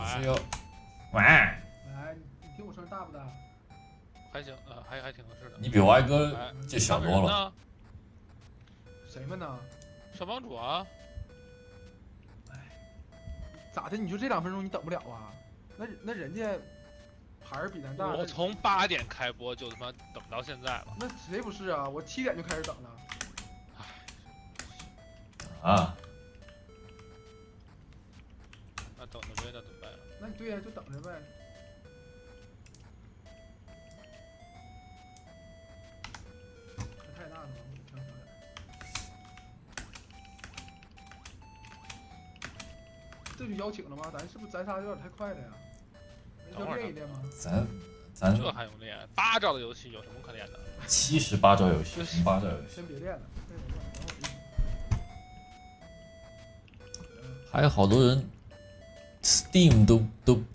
是有，喂，来，你听我声大不大？还行，还挺合适的。你比歪哥就小多了。了。谁们呢？上帮主啊！咋的？你就这2分钟你等不了啊？那人家牌儿比咱大。我从8点开播就他妈等到现在了。那谁不是啊？我7点就开始等了。啊。那等着呗，那怎么办呀？那你对呀，就等着呗。太大了，我调小点。这就邀请了吗？咱是不是咱仨有点太快了呀？要练一练吗？咱这还用练？8兆的游戏有什么可练的？78兆游戏，8兆游戏。先别练了。还有好多人 ，Steam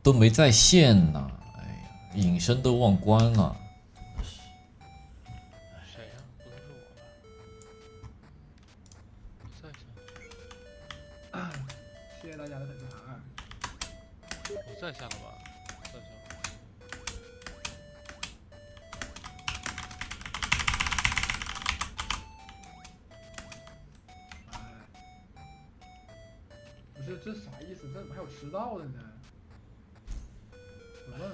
都没在线呢，哎呀，隐身都忘关了。谁呀？不能是我吧？不在线。谢谢大家的粉丝牌。不在线了吧？在线了。不是，这啥意思？这怎么还有迟到的呢？我问问。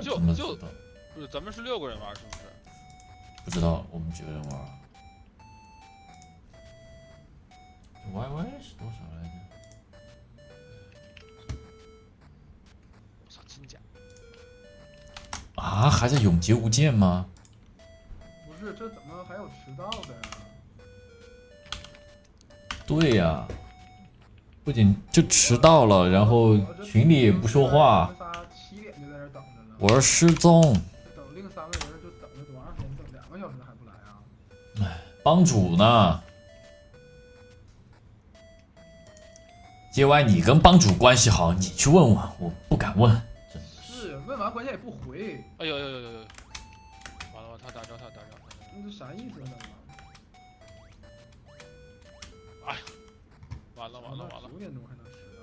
就不是，咱们是6个人玩，是不是？不知道，我们几个人玩。YY 是多少来着？我操，真假？啊，还在永劫无间吗？不是，这怎么还有迟到的呀？对呀，不仅就迟到了，然后群里也不说话。我们仨7点就在这等着了。我是失踪。等另3个人就等了多长时间？等2个小时还不来啊？哎，帮主呢？JY，你跟帮主关系好，你去问问，我不敢问。是，问完关键也不回。哎呦，完了，他打招。那这啥意思呢？哎呀，完了。9点钟还能迟到？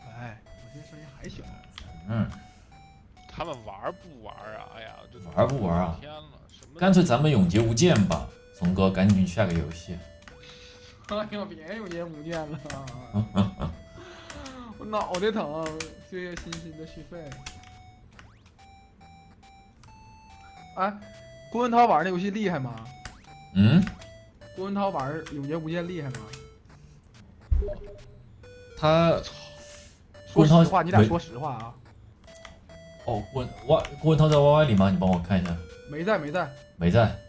哎，我这声音还小。他们玩不玩啊？哎呀，这玩不玩啊？天了，什么？干脆咱们永劫无间吧，松哥，赶紧下个游戏。哎呀，别永劫无间了，我脑袋疼，谢谢欣欣的续费。哎，郭文涛玩那游戏厉害吗？郭文涛玩永劫无间厉害吗？他，说实话，你俩说实话啊。哦，郭文涛在 YY 里吗？你帮我看一下。没在，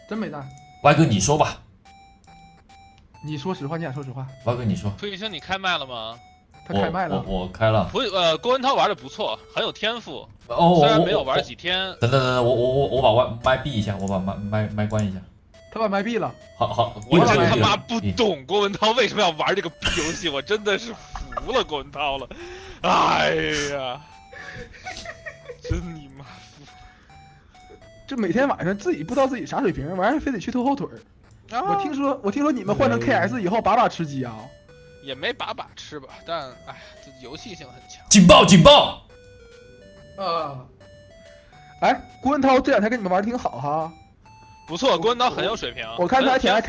真没在。歪哥，你说吧。你说实话，你俩说实话。歪哥，你说。傅医生，你开麦了吗？他开麦了。我开了。郭文涛玩的不错，很有天赋。哦，虽然没有玩几天。等，我把麦闭一下，我把麦关一下。他把麦闭了。好，我真他妈不懂郭文涛为什么要玩这个逼游戏，我真的是服了郭文涛了。哎呀，真你妈服！这每天晚上自己不知道自己啥水平，完了非得去拖后腿儿。我听说你们换成 KS 以后把把吃鸡啊？也没把吃吧，但哎，这游戏性很强。警报！哎，郭文涛这2天跟你们玩的挺好哈。不错，郭文涛很有水平。我看他还挺爱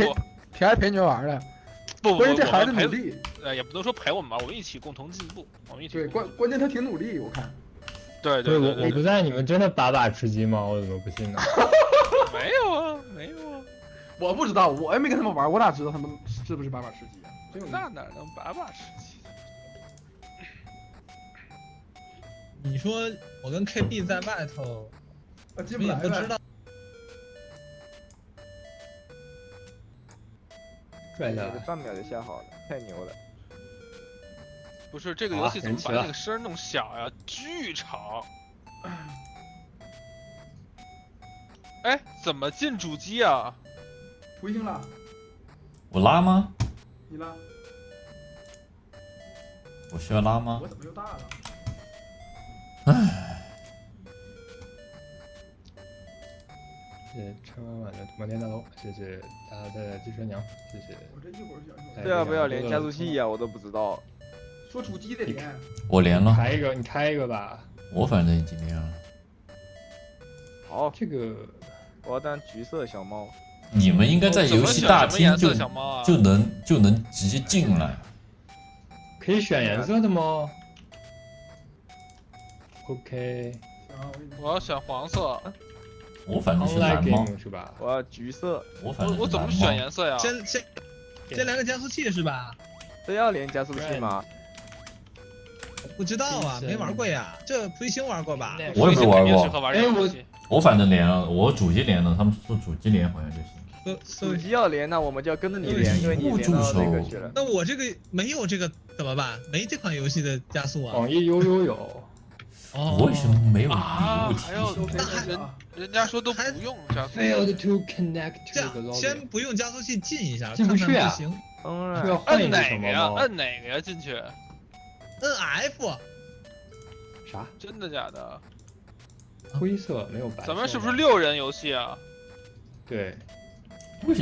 陪你们玩的。不，关键这孩子努力。也不能说陪我们玩，我们一起共同进步。我们一起。对，关键他挺努力，我看。对，我不在，你们真的把把吃鸡吗？我怎么不信呢？没有啊。我不知道，我也没跟他们玩，我哪知道他们是不是把把吃鸡啊？那哪能把把吃鸡？你说我跟 KB 在外头，进不来，不知道。拽下来，半秒就下好了，太牛了。不是这个游戏怎么把那个声弄小呀？巨吵。哎，怎么进主机啊？回星了。我拉吗？你拉。我需要拉吗我？怎么又大了？谢谢吃完晚的摩天大楼，谢谢大家的鸡舌娘，谢谢。我这一会儿就想这要不要连加速器呀？我都不知道。说主机得连，我连了，开一个，你开一个吧。我反正已经连了。好，这个我要当橘色小猫。你们应该在游戏大厅什么颜色小猫啊？就能直接进来。可以选颜色的吗？OK，行，我给你我要选黄色。我反正是 online 蓝猫， game 是吧？我要橘色。我反正是我怎么蓝猫选颜色呀？先来个加速器是吧？这要连加速器吗？不知道啊，没玩过呀。这培星玩过吧？我也没玩过适合玩这个游戏。我反正连了，我主机连了，他们说主机连好像就行。手机要连，那我们就要跟着你连，因为你连到那个去了。那我这个没有这个怎么办？没这款游戏的加速啊？网易有。哦，为什么没有礼啊物提还要醒？人家说都不用加速。 Failed to connect 这 to the 样 lobby。先不用加速器进一下，进不去啊看看不行。是要换一摁个什么哪个呀？吗？摁哪个呀？进去？摁 F。啥？真的假的？灰色没有白色。咱们是不是6人游戏啊？对，为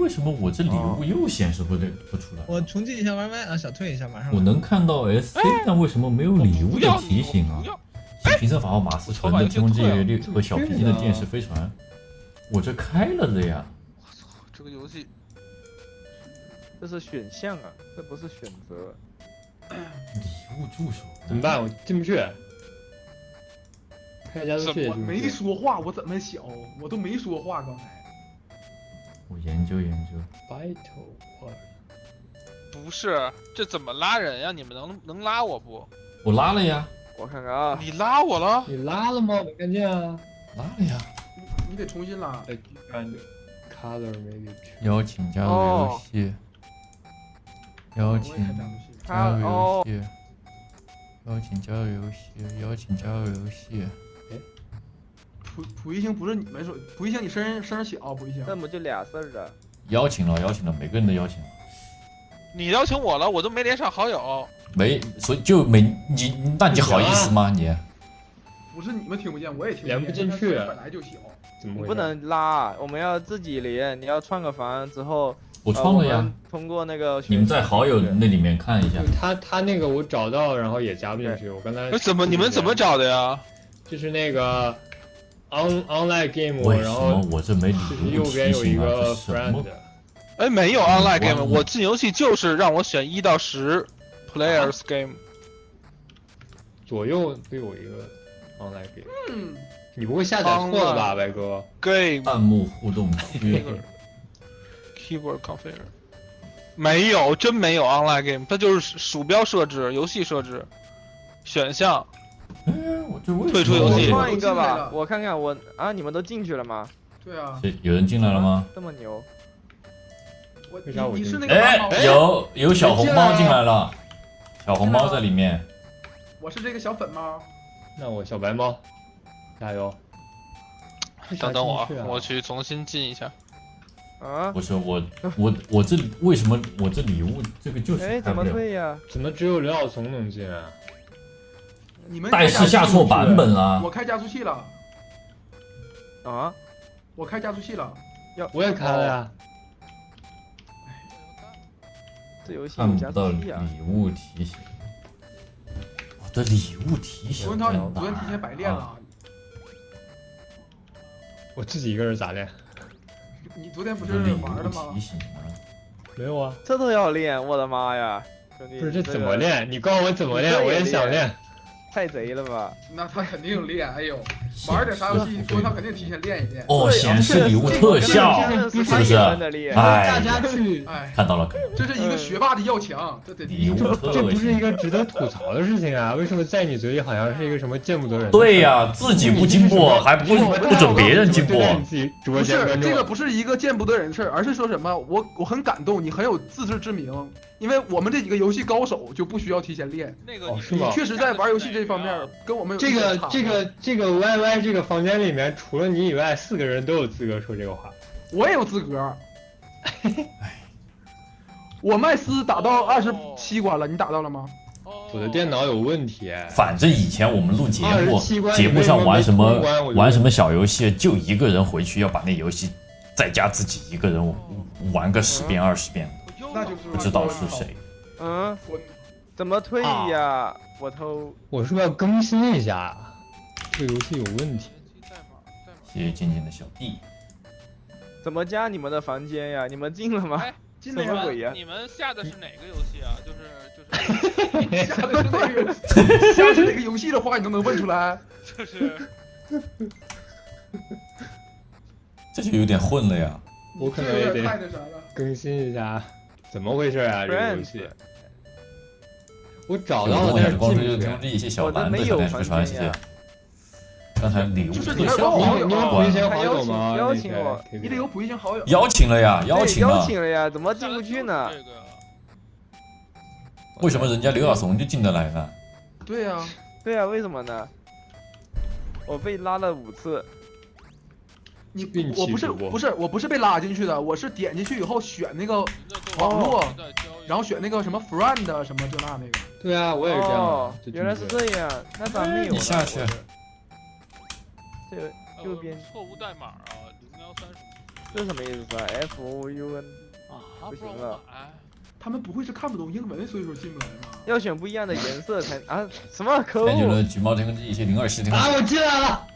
什么我这礼物又显示不出来？我重进一下 YY 啊，小退一下，马上。我能看到 SC，但为什么没有礼物的提醒啊不？要是平色法号马斯纯的天空之月和小皮筋的电视飞船，我这开了的呀。这个游戏这是选项啊，这不是选择。礼物助手怎么办？我进不去。开加速器也我没进不去。说话，我怎么小？我都没说话，刚才。我研究研究。 Vital One。不是，这怎么拉人呀？你们能拉我不？我拉了呀，我看看啊，你拉我了？你拉了吗？没看见啊。拉了呀。你得重新拉。Color maybe。邀请加入游戏。邀请加入游戏。邀请加入游戏。邀请加入游戏。普一星不是你们说，普一星你声小，普一星。这不就俩字儿啊？邀请了，每个人都邀请了。你邀请我了，我都没连上好友。没，所以就没你，那你好意思吗你？不是你们听不见，我也听不见。连不进去本来就小。怎么回事？你不能拉，我们要自己连。你要创个房之后，我创了呀。我们通过那个你们在好友那里面看一下。他那个我找到，然后也加不进去。我刚才你们怎么找的呀？就是那个 online game， 为什然后么我这没礼就是物右边有一个提醒啊？ friend。哎，没有 online game， 我进游戏就是让我选1到10 players game。左右都有一个 online game。嗯，你不会下载错了吧，白哥 game 弹幕互动区。keyboard configure 没有，真没有 online game， 它就是鼠标设置、游戏设置、选项。我这为什么退出游戏换一个吧，我看看我啊，你们都进去了吗？对啊。有人进来了吗？这么牛？你是那个哎蓝猫，有小红猫进来了，小红猫在里面。我是这个小粉猫。那我小白猫，加油！等等我，啊我去重新进一下。啊？不是我这为什么我这礼物这个就是哎，怎么退呀？怎么只有刘晓松能进啊？你们代是下错版本了。我开加速器了。啊？我开加速器了。我也开了呀。这游戏看不有加到礼速器啊！物提醒。我的礼物提醒。文涛，你昨天提前白练了。我自己一个人咋练？你昨天不是玩的吗？提醒啊。没有啊。这都要练，我的妈呀！兄弟，不是这怎么练？你告诉我怎么练，我也想练。太贼了吧？那他肯定练，哎呦，玩点啥游戏，说他肯定提前练一练。哦，显示礼物特效，是不是？哎，大家去，看到了，这是一个学霸的要强，这得礼物特效，这不是一个值得吐槽的事情啊！为什么在你嘴里好像是一个什么见不得人？对呀，自己不进步，还不准别人进步。不是这个不是一个见不得人的事儿，而是说什么我很感动，你很有自知之明。因为我们这几个游戏高手就不需要提前练。那个是吗？你确实在玩游戏这方面跟我们有这个 YY 这个房间里面，除了你以外，4个人都有资格说这个话。我也有资格。我麦斯打到27关了，你打到了吗？我的电脑有问题。反正以前我们录节目27关，节目上玩什你为什么没通关我就么玩什么小游戏，就一个人回去要把那游戏在家自己一个人玩个10遍20遍，那就是不知道是谁。嗯，怎么退呀？我偷。我是不是要更新一下？这个游戏有问题。谢谢静静的小弟。怎么加你们的房间呀？你们进了吗？进了什么鬼呀？你们下的是哪个游戏啊？就是下的是哪个游戏？下的是哪个游戏的话，你都能问出来。就是这就有点混了呀。我可能也这有点太得那啥了。更新一下，怎么回事啊？这个游戏 Friends 我找有到了，但是东西光进不去。是通知一些小我的蓝的没有小天使传谢房间呀。刚才礼物就是特效你要你们补一些好友吗？邀请我你得有补一些好友。邀请了呀，邀请邀了。请了呀，怎么进不去呢？这个为什么人家刘亚松就进得来呢？对呀，对啊，为什么呢？我被拉了5次。运气我不是被拉进去的，我是点进去以后选那个网络，然后选那个什么 friend 什么这那个。对啊，我也是这样哦。就进原来是这样，那咋没有呢？你下去。这个右边错误代码啊，013这是什么意思啊 ？FOUN 啊，不行了。他们不会是看不懂英文，所以说进不来吗？要选不一样的颜色才啊？什么可感觉了恶橘猫天跟这一些027天。啊，我进来了！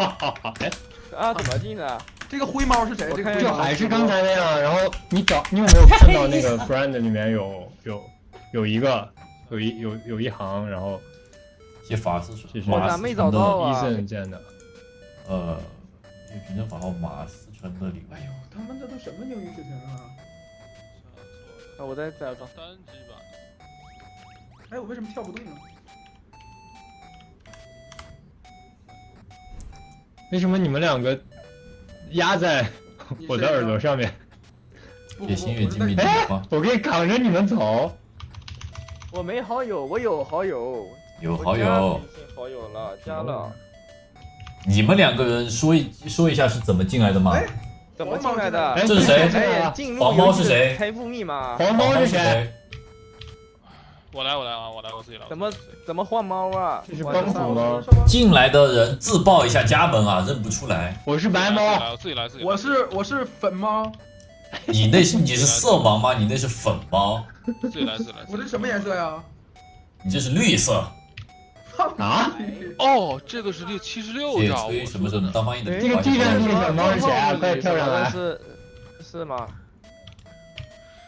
哎，啊？怎么进的？这个灰猫是谁？这个灰就猫还是刚才那样。然后你有没有看到那个 friend 里面有一行，然后一些法师这是我咋没找到啊医生建的。一个凭证法号马思纯的礼物。哎呦，他们这都什么英语水平啊？啊，我在找。 3G 版。哎，我为什么跳不动呢？为什么你们两个压在我的耳朵上面？谢新月精密的。的花，我可以扛着你们走。我没好友，我有好友。有好我加友。微信好友了，加了。你们2个人说一下是怎么进来的吗？哎怎么进来的？哎，这是谁哎，进入黄猫游戏的是谁开副密码。黄猫是谁？？我来，我自己来。怎么换猫啊？这是帮主吗？进来的人自报一下家门啊，认不出来。我是白猫。我自己来。我是粉猫。你是色盲吗？你那是粉猫。自己来。我这什么颜色呀？你这是绿色。啊？哦，这个是76谢兆。崔什么时候能当翻译的？这个地上这个小猫是谁啊？快跳上来！是吗？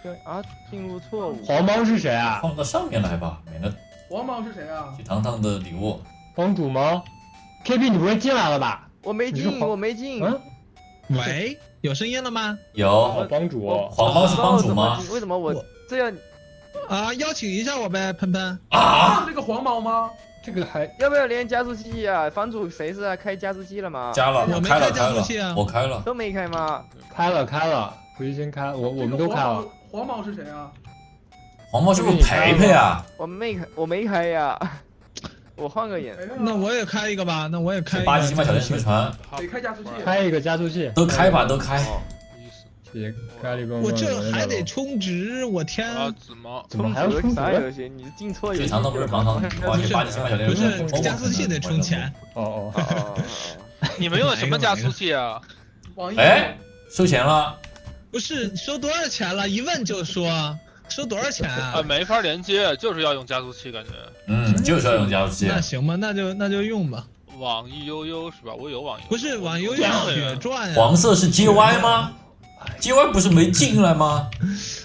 对啊，进入错误。黄猫是谁啊？放到上面来吧，免得黄猫是谁啊？给糖糖的礼物。帮主猫 ？KP 你不会进来了吧？我没进，我没进。嗯？喂，有声音了吗？有哦，帮主。黄猫是帮主吗？为什么我这样？啊，邀请一下我呗，喷喷。啊？这个黄猫吗？这个还要不要连加速器啊？房主谁是啊？开加速器了吗？加了，我没开了，开加速器啊我开了。都没开吗？开了，不是先开，我们都开了。黄猫是谁啊？黄猫是不是培培啊？我没开呀。我换个眼。那我也开一个吧，那我也开一个。8级起码小天使传，得开加速器。开一个加速器。都开吧，都开。谢谢咖喱公。我这还得充值，我天！啊，紫猫。怎么还要充值？啥游戏？你进错游戏。糖糖不是糖糖，哇，你8级起码小天不使是加速器得充钱。哦。你们用的什么加速器啊？网易。哎，收钱了。不是收多少钱了？一问就说收多少钱啊？没法连接，就是要用加速器，感觉。就是要用加速器。那行吧，那就用吧。网易悠悠是吧？我有网易。不是网易悠悠血赚呀。黄色是 JY 吗？JY 不是没进来吗？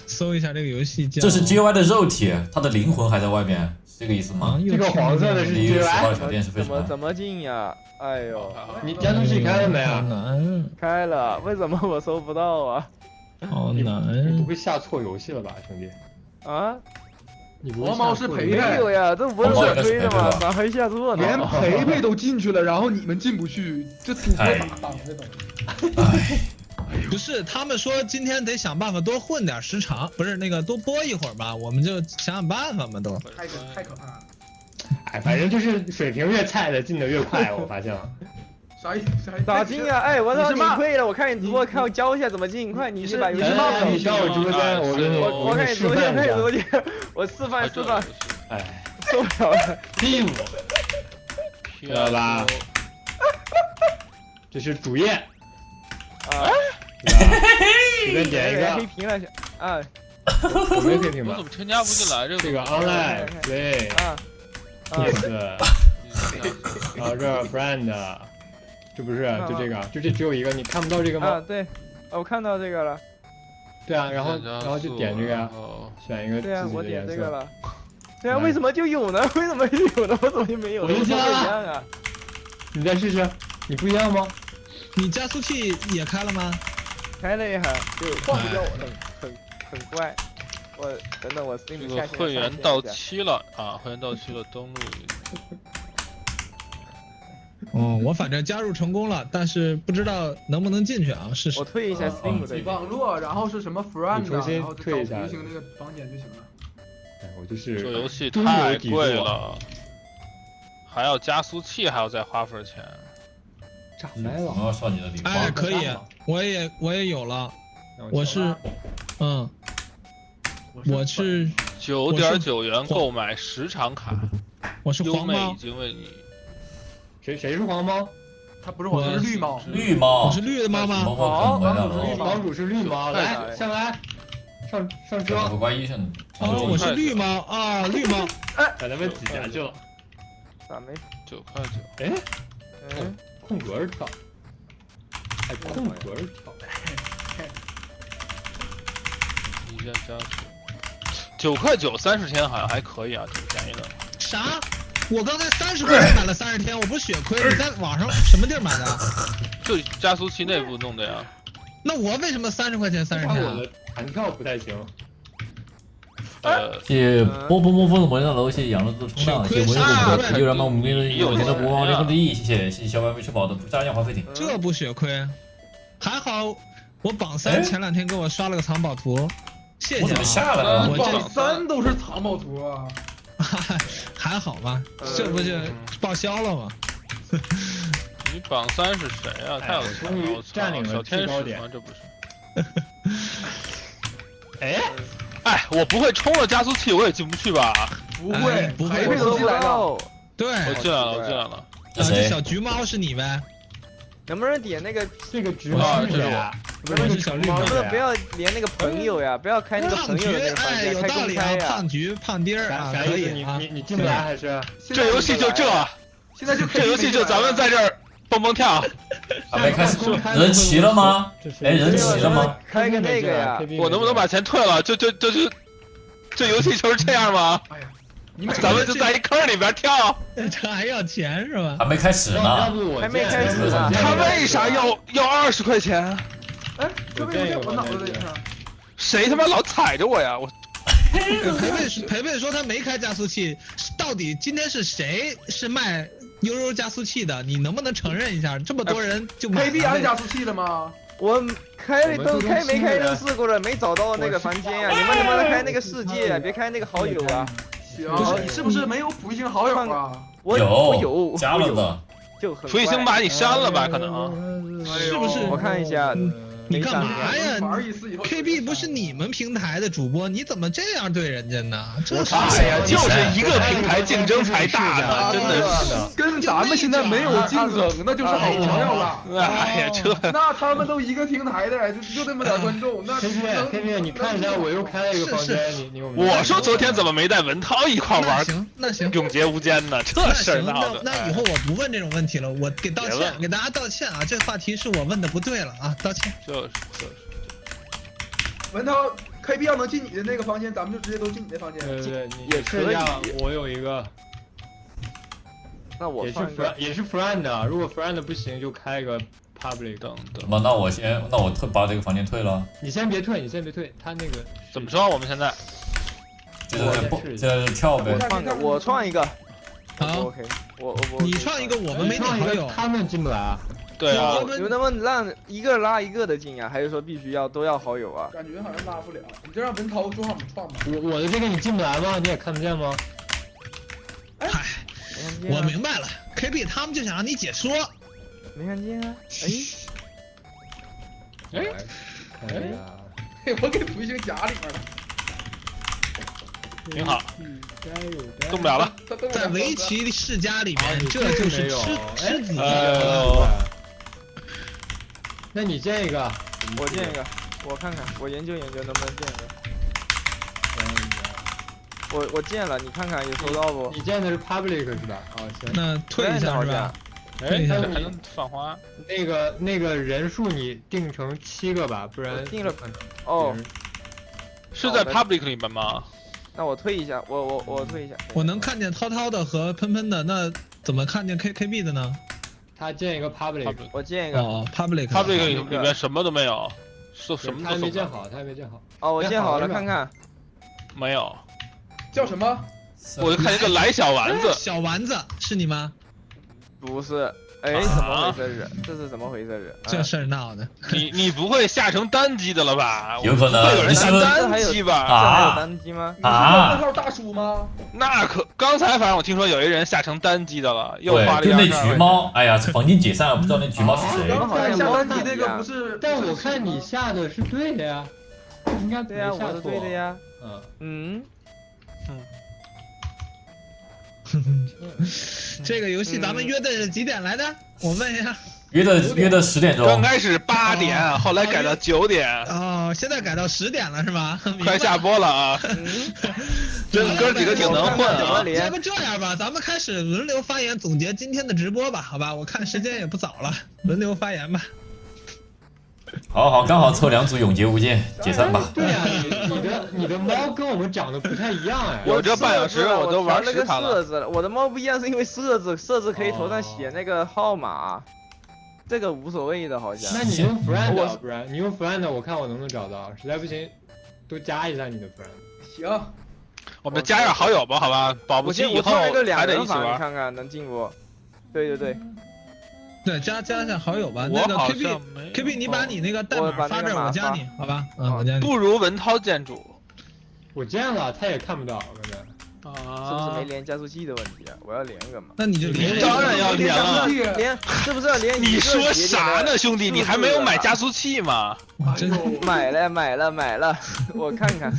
搜一下这个游戏叫。这是 JY 的肉体，他的灵魂还在外面，是这个意思吗？这个黄色的是 JY。怎么进呀？哎呦，你加速器开了没啊？难。开了，为什么我搜不到啊？好难。你不会下错游戏了吧，兄弟？啊？黄猫是培培。没有呀，这不是我推的吗？咋还下错呢？连培培都进去了，然后你们进不去，这赌博咋当的都？不是，他们说今天得想办法多混点时长，不是那个多播一会儿吧，我们就想办法嘛都。太可怕了。哎，反正就是水平越菜的进的越快，我发现了。啥意思？咋进啊？哎，我操，你退了！我看你直播，看我教一下怎么进，快，你是把游戏骂你上我直播间，我看你直播间，看你直播间，我示范。哎，受不了了。第五，知道吧？这是主页，啊，随便点一个，黑屏了，啊有没有黑屏吧我怎？么添加不进来这个 online play 啊 yes， 然后这 friend， 这不是就这个，就这只有一个，你看不到这个啊！吗？对，我看到这个了。对啊，然后就点这个呀，选一个对啊，我自己的颜色。点这个了。对啊，为什么就有呢？为什么就有呢？我怎么就没有？我就加一样啊。你再试试，你不一样吗？你加速器也开了吗？开了一下，就晃不掉我，很怪。我等等，我 Steam 这个下线会员到期了啊！会员到期了，登录一下。哦，我反正加入成功了，但是不知道能不能进去啊？试试我。退一下 Steam 的。网络，然后是什么 friend，你重新然后退一下明星那个房间就行了。哎，我就是这游戏中太流砥柱贵了，还要加速器，还要再花份钱。炸麦了。我要上你的礼物。哎，可以，我也有了，我是，嗯，我是9.9元购买10场卡，我是优美已黄猫，经为你。谁是黄猫？他不是黄，他是绿猫。绿猫，我是绿的猫吗？好，帮主是绿猫，来上来，上车。我怪医生。哦，我是绿猫啊，绿猫。把他们挤下去了。咋没？ 9块9。哎，嗯，空格跳，哎，空格跳。一键加9块9，30天好像还可以啊，挺便宜的。啥？我刚才30块钱买了30天，我不是血亏？你在网上什么地儿买的？就加速器内部弄的呀。那我为什么30块钱30天啊？我的弹跳不太行。谢波波摸风的魔杖楼，谢谢养乐多的冲浪，谢谢文友的悠然猫母咪的有钱的国王联合利益，谢谢小白没吃饱的炸酱华飞艇。这不血亏，还好我榜3前2天给我刷了个藏宝图，谢谢。我怎么下来了？我榜3都是藏宝图啊。还好吧，这不就报销了吗？你榜3是谁啊？太有钱了！我操，占领了小天使制高点吗？这不是？哎，我不会冲了加速器，我也进不去吧？不会，不会陪陪都进来了。对，我进来了，我进来了。这谁？小橘猫是你呗？能不能点那个？这个橘猫是谁啊？不是小绿猫能不能不要连那个朋友呀？不要开那个朋友的那个房哎，间，开有道理啊，公开呀。胖橘、胖丁儿啊，可以啊。你进不来还是？这游戏就这，现在就这游戏就咱们在这儿蹦蹦跳。还没开始，人齐了吗？哎，人齐了吗？开个那个呀。我能不能把钱退了？这游戏就是这样吗？哎呀，你们咱们就在一坑里边跳。这还要钱是吧？还没开始呢。还没开始呢。他为啥要20块钱？哎，这为什么在我脑子里呢？谁他妈老踩着我呀？我培培说他没开加速器，到底今天是谁是卖悠悠加速器的？你能不能承认一下？这么多人就买 KB 安加速器的吗？我开都开没开都试过了，没找到那个房间呀。你们能不能开那个世界啊？别开那个好友啊。行，你是不是没有普一星好友啊？我有加了的，就很普一星把你删了吧？可能是不是？我看一下。你干嘛呀？KB 不是你们平台的主播，你怎么这样对人家呢？这是哎呀，就是一个平台竞争才大呢，真的是。跟咱们现在没有竞争，那就是好朋友了。哎呀，那他们都一个平台的，就这么点观众，那 KB，你看一下，我又开了一个房间，你有没有？我说昨天怎么没带文涛一块玩？那行，永劫无间呢？这事儿闹的。那以后我不问这种问题了，我给道歉，给大家道歉啊！这话题是我问的不对了啊，道歉。就是。文涛 KB 要能进你的那个房间，咱们就直接都进你的房间。对，也可以。我有一个，那我也是 friend 啊。如果 friend 不行，就开一个 public 等。那我把这个房间退了。你先别退，他那个怎么说？我们现在就是跳呗。我创一个。好 ，OK，我你创一个，我们没点好友，他们进不来啊。对啊，你们能不能让一个拉一个的进呀？还是说必须都要好友啊？感觉好像拉不了，你就让文涛做好我们创吧。我的这个你进不来吗？你也看不见吗？嗨，我明白了 ，KB 他们就想让你解说。没看见啊？哎，我给普一星夹里面了。挺好，动不了了。在围棋世家里面，这就是吃子。那你建一个，我建一个，我看看，我研究研究能不能建一个。我建了，你看看有收到不？你建的是 public 是吧？哦，行。那退一下是吧？哎，还能放花。那个人数你定成7个吧，不然定了。哦，是在 public 里面吗？那我退一下，我退一下。我能看见涛涛的和喷喷的，那怎么看见 KB 的呢？他建一个 public， 我建一个。哦 ，public 里面什么都没有，什么都他还没建好，他还没建好。哦，我建好了，看看。没有。叫什么？我就看一个来小丸子。小丸子是你吗？不是。哎，怎么回事？这是怎么回事？这事儿闹的。你不会下成单机的了吧？有可能。会有人下单机吧？还有单机吗？你是问号大叔吗？那可刚才反正我听说有一人下成单机的了，又花了就那橘猫，哎呀，房间解散了，不知道那橘猫是谁。好像下单机那个不是，但我看你下的是对的呀，应该对呀，我是对的呀。这个游戏咱们约的是几点来的？我问一下。约的10点钟。刚开始8点，后来改到9点。哦，现在改到10点了是吧？快下播了啊！这哥几个挺能混啊。要不这样吧，咱们开始轮流发言，总结今天的直播吧，好吧？我看时间也不早了，轮流发言吧。好，刚好凑2组永劫无间，解散吧。对呀，你的猫跟我们长得不太一样哎。有这半小时我都玩了个设置了。我的猫不一样是因为设置可以头上写那个号码，这个无所谓的好像。那你用 friend 不然你用 friend 我看我能不能找到，实在不行都加一下你的 friend。行，我们加点好友吧，好吧？保不齐以后还得一起玩。你看看能进不？对。对，加一下好友吧。那个 KB，你把你那个代码发这儿，我加你，好吧？我加你。不如文涛建筑。我建了，他也看不到，感觉。是不是没连加速器的问题啊？我要连个嘛。那你就连。当然要连了。连是不是要连？你说啥呢，兄弟？你还没有买加速器吗？买了，我看看。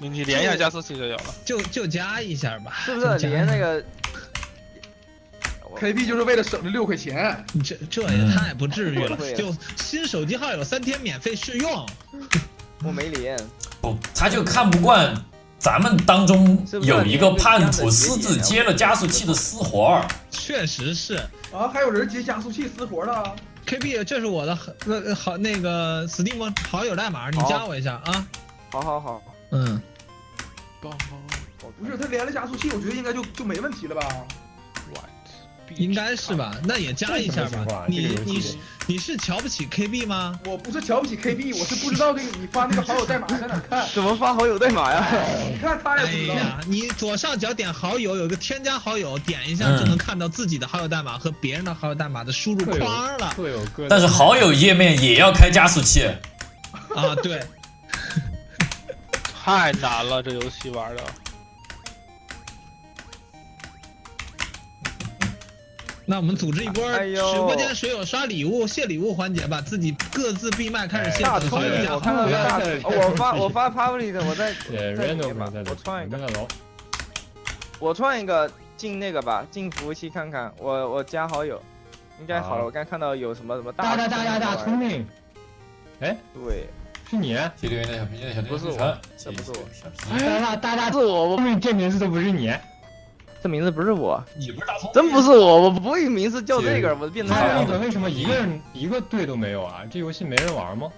你连一下加速器就有了。就加一下吧。是不是连那个？ KP 就是为了省这6块钱，这也太不至于了。就新手机号有3天免费试用，我没连。不，他就看不惯咱们当中有一个叛徒私自接了加速器的私活儿。确实是啊，还有人接加速器私活了。KP， 这是我的那个 Steam 好友代码，你加我一下啊。好。不是他连了加速器，我觉得应该就没问题了吧？ 应该是吧，那也加一下吧。你是瞧不起 KB 吗？我不是瞧不起 KB， 我是不知道这个你发那个好友代码在哪看。怎么发好友代码呀？你看他也不知道。哎呀，你左上角点好友，有个添加好友，点一下就能看到自己的好友代码和别人的好友代码的输入框了。但是好友页面也要开加速器。啊，对。太难了，这游戏玩的。 那我们组织一波直播间水友刷礼物、谢礼物环节吧，自己各自闭麦开始谢好友加。我看到我发 public 的，我在我创一个，我创一个进那个吧，进服务器看看，我加好友，应该好了。我刚看到有什么大聪明，哎，对，是你？记留言的小评论小不是我，这不是我，大是我这名字都不是你。 这名字不是我，你不是大聪明，真不是我不会名字叫这个，我变态了。为什么一个人一个队都没有啊？这游戏没人玩吗？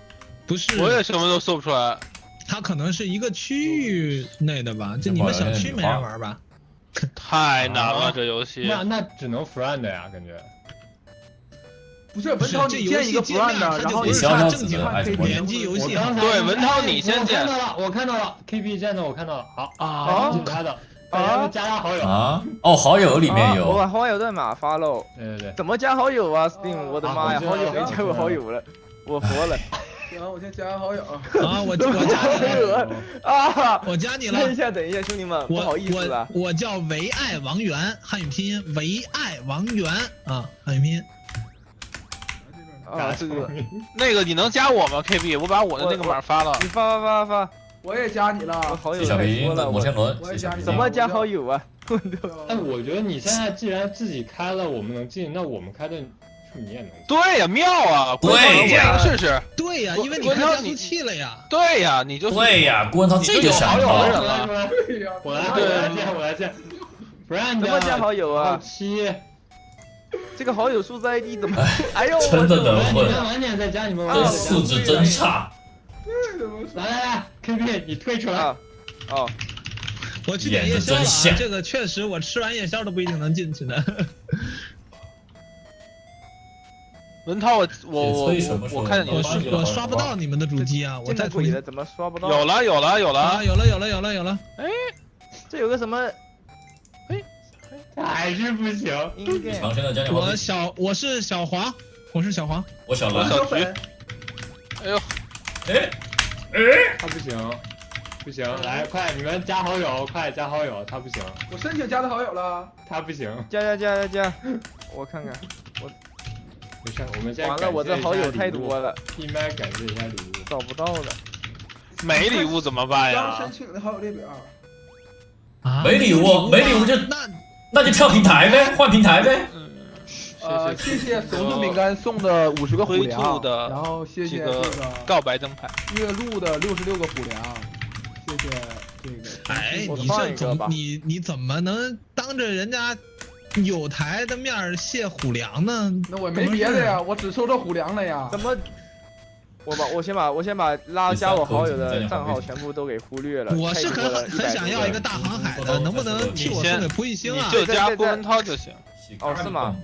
不是，我也什么都搜不出来。它可能是一个区域内的吧？就你们小区没人玩吧？太难了，这游戏。那只能 friend 呀，感觉。不是文涛，你建一个 friend， 然后你消正经联机游戏。对，文涛你先建。我看到了 ，KP 建的我看到了。好啊，加的。 加好友啊！哦，好友里面有。我把好友代码发喽。对。怎么加好友啊 ？Steam， 我的妈呀，好久没加过好友了，我服了。行，我先加好友。啊，我加你了。啊，我加你了。等一下，兄弟们，不好意思啊。我叫唯爱王源，汉语拼音唯爱王源啊，汉语拼音。啊，这个那个你能加我吗 ？KB， 我把我的那个码发了。你发。我也加你了。好友谢小平，摩天轮，我也加你。怎么加好友啊？但我觉得你现在既然自己开了，我们能进，那我们开的是不是你也能进？对呀，妙啊！对建一个试试。对呀，因为你开加速器了呀。对呀，你就对呀，郭文涛这就想好友的人到，了。我来见，不让你怎么加好友啊？7，这个好友数字 ID 怎么？哎呦，真的能混，你们晚点再加，你们晚这点再加。素质真差。来，KP 你退出来。哦。我去点夜宵了啊！这个确实，我吃完夜宵都不一定能进去的。文涛，我看见你我刷不到你们的主机啊！我再重新怎么刷不到？有了！有了！哎，这有个什么？哎，还是不行。长生的加点我是小黄，我是小黄，我小蓝，小橘。哎呦，他不行。不行，来快，你们加好友，快加好友，他不行。我申请加他好友了，他不行。加，我看看，没事，我们现在完了，我这好友太多了，闭麦感谢一下礼物，找不到了。没礼物怎么办呀？刚申请的好友列表。啊，没礼物就那就跳平台呗，换平台呗。谢谢手指饼干送的50个虎粮，然后谢谢这个告白灯牌，月露的66个虎粮。谢谢这个。哎，你怎么能当着人家有台的面谢虎粮呢？那我没别的呀，我只收到虎粮了呀。怎么？我先把加我好友的账号全部都给忽略了。我是很想要一个大航海的，能不能替我送给蒲熠星啊？你就加郭文涛就行。哦，是吗？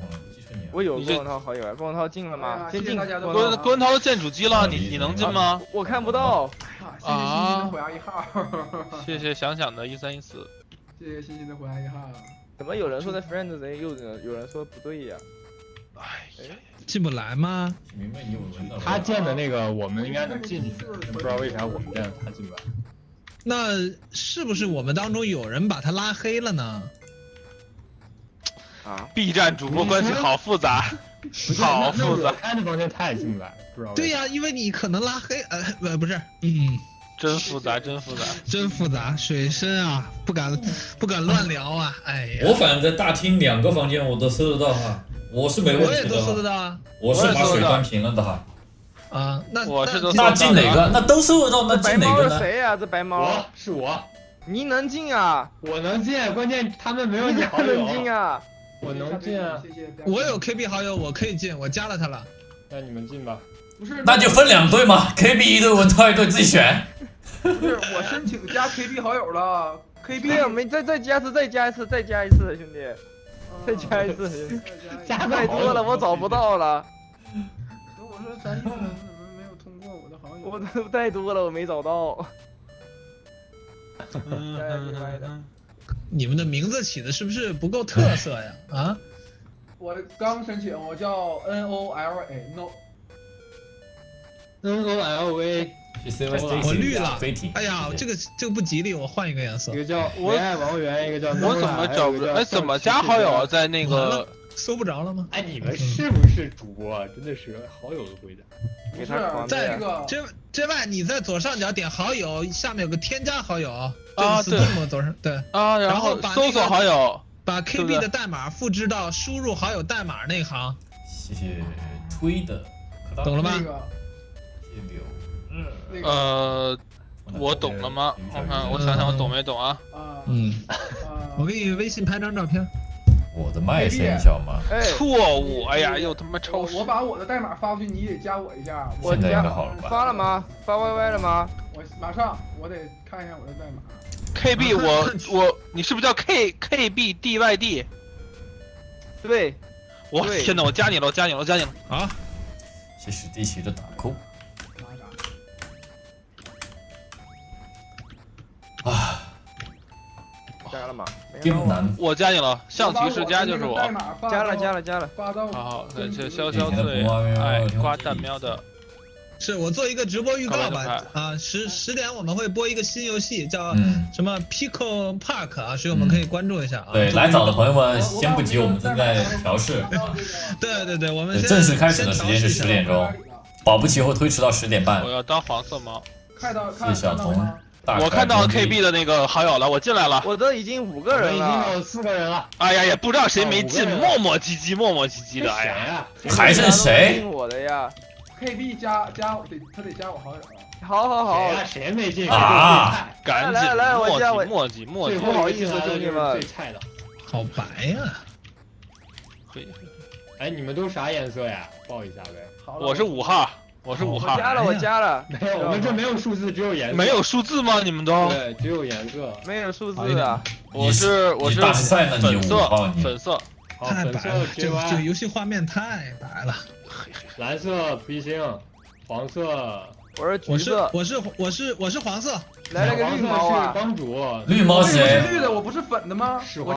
我有郭文涛好友啊，郭文涛进了吗？先进。郭文涛都建主机了，你能进吗？我看不到。啊！虎牙1号。谢谢想想的1314。谢谢欣欣的虎牙1号。怎么有人说在 Friends 贼，有人说不对呀？哎，进不来吗？他建的那个我们应该能进去，不知道为啥我们建的他进不来。那是不是我们当中有人把他拉黑了呢？啊 ！B 站主播关系好复杂，好复杂。开的房间他也进不来，不知道。对呀，因为你可能拉黑，不是，真复杂，真复杂，水深啊，不敢乱聊啊，哎呀。我反正在大厅2个房间我都搜得到哈，我是没问题的。我也都搜得到啊。我是把水关平了的哈。啊，那进哪个？那都搜得到，那进哪个呢？谁呀？这白猫是我。你能进啊？我能进，关键他们没有你好友。能进啊？我能进啊！我有 KB 好友，我可以进，我加了他了。那你们进吧。不是，那就分2队嘛 ，KB 1队，文涛1队，自己选。不是，我申请加 KB 好友了 ，KB 没再加一次，兄弟，再加一次，加太多了，我找不到了。我说咱怎么没有通过我的好友？我都太多了，我没找到。你们的名字起的是不是不够特色呀？啊？我刚申请，我叫 NOLA， NOLA。我绿了，哎呀，这个不吉利，我换一个颜色。一个叫唯爱王源，一个叫我怎么找不着？哎，怎么加好友啊？在那个搜不着了吗？哎，你们是不是主播？真的是好友都不会加。不是，在这个这外你在左上角点好友，下面有个添加好友啊，对，左上对啊，然后搜索好友，把 KB 的代码复制到输入好友代码那行。谢谢推的，懂了吗？我懂了吗？我想想我懂没懂啊？我给你微信拍张照片。我的麦声小吗？错误！哎呀，又他妈超时！我把我的代码发过去，你得加我一下。我加发了吗？发 YY 了吗？我马上，我得看一下我的代码。KB，你是不是叫 KBDYD？对。我天哪！我加你了！啊！谢谢地奇的打 call。啊！加了吗？更难。我加你了，象棋世家就是我。加了。好，感谢潇潇最爱夸蛋喵的。是我做一个直播预告吧啊，10点我们会播一个新游戏，叫什么 Pico Park 啊，所以我们可以关注一下啊。对，来早的朋友们先不急，我们正在调试。对，我们正式开始的时间是10点钟，保不齐会推迟到10点半。我要当黄色猫。谢谢小童。我看到 KB 的那个好友了，我进来了。我都已经5个人了，已经有4个人了。哎呀，也不知道谁没进，磨磨唧唧的。哎呀，还剩谁？我的呀 ，KB 加他得加我好友啊。好，谁没进啊？赶紧来，我加我。墨迹，不好意思，兄弟们，最菜的。好白呀！哎，你们都啥颜色呀？报一下呗。我是5号。我加了。没有，我们这没有数字，只有颜色。没有数字吗？你们都？对，只有颜色。没有数字啊。我是大赛呢？粉色。太白了，这游戏画面太白了。蓝色普一星，黄色。我是橘色。我是黄色。来了个绿猫啊！帮主。绿猫是谁？绿的，我不是粉的吗？是黄。